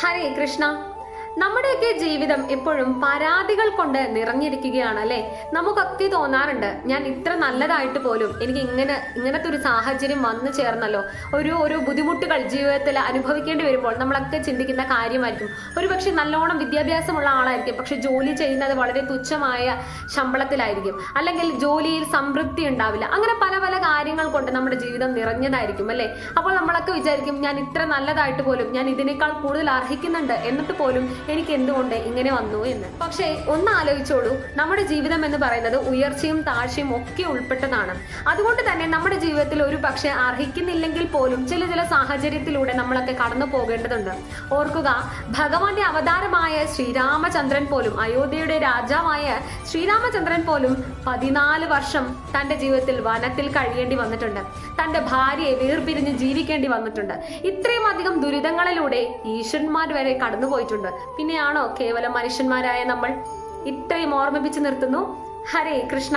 ഹരേ കൃഷ്ണ. നമ്മുടെയൊക്കെ ജീവിതം എപ്പോഴും പരാതികൾ കൊണ്ട് നിറഞ്ഞിരിക്കുകയാണ് അല്ലെ. നമുക്കൊക്കെ തോന്നാറുണ്ട്, ഞാൻ ഇത്ര നല്ലതായിട്ട് പോലും എനിക്ക് ഇങ്ങനത്തെ ഒരു സാഹചര്യം വന്നു ചേർന്നല്ലോ. ഒരു ബുദ്ധിമുട്ടുകൾ ജീവിതത്തിൽ അനുഭവിക്കേണ്ടി വരുമ്പോൾ നമ്മളൊക്കെ ചിന്തിക്കുന്ന കാര്യമായിരിക്കും. ഒരുപക്ഷെ നല്ലോണം വിദ്യാഭ്യാസമുള്ള ആളായിരിക്കും, പക്ഷെ ജോലി ചെയ്യുന്നത് വളരെ തുച്ഛമായ ശമ്പളത്തിലായിരിക്കും, അല്ലെങ്കിൽ ജോലിയിൽ സംതൃപ്തി ഉണ്ടാവില്ല. അങ്ങനെ പല പല കാര്യങ്ങൾ കൊണ്ട് നമ്മുടെ ജീവിതം നിറഞ്ഞതായിരിക്കും അല്ലെ. അപ്പോൾ നമ്മളൊക്കെ വിചാരിക്കും, ഞാൻ ഇത്ര നല്ലതായിട്ട് പോലും ഞാൻ ഇതിനേക്കാൾ കൂടുതൽ അർഹിക്കുന്നുണ്ട്, എന്നിട്ട് പോലും എനിക്ക് എന്തുകൊണ്ട് ഇങ്ങനെ വന്നു എന്ന്. പക്ഷേ ഒന്ന് ആലോചിച്ചോളൂ, നമ്മുടെ ജീവിതം എന്ന് പറയുന്നത് ഉയർച്ചയും താഴ്ചയും ഒക്കെ ഉൾപ്പെട്ടതാണ്. അതുകൊണ്ട് തന്നെ നമ്മുടെ ജീവിതത്തിൽ ഒരു പക്ഷെ അർഹിക്കുന്നില്ലെങ്കിൽ പോലും ചില സാഹചര്യത്തിലൂടെ നമ്മളൊക്കെ കടന്നു പോകേണ്ടതുണ്ട്. ഓർക്കുക, ഭഗവാന്റെ അവതാരമായ ശ്രീരാമചന്ദ്രൻ പോലും, അയോധ്യയുടെ രാജാവായ ശ്രീരാമചന്ദ്രൻ പോലും 14 വർഷം തന്റെ ജീവിതത്തിൽ വനത്തിൽ കഴിയേണ്ടി വന്നിട്ടുണ്ട്. തന്റെ ഭാര്യയെ വേർപിരിഞ്ഞ് ജീവിക്കേണ്ടി വന്നിട്ടുണ്ട്. ഇത്രയും അധികം ദുരിതങ്ങളിലൂടെ ഈശ്വരന്മാർ വരെ കടന്നുപോയിട്ടുണ്ട്. പിന്നെയാണോ കേവലം മനുഷ്യന്മാരായ നമ്മൾ? ഇത്രയും ഓർമ്മിപ്പിച്ചു നിർത്തുന്നു. ഹരേ കൃഷ്ണ.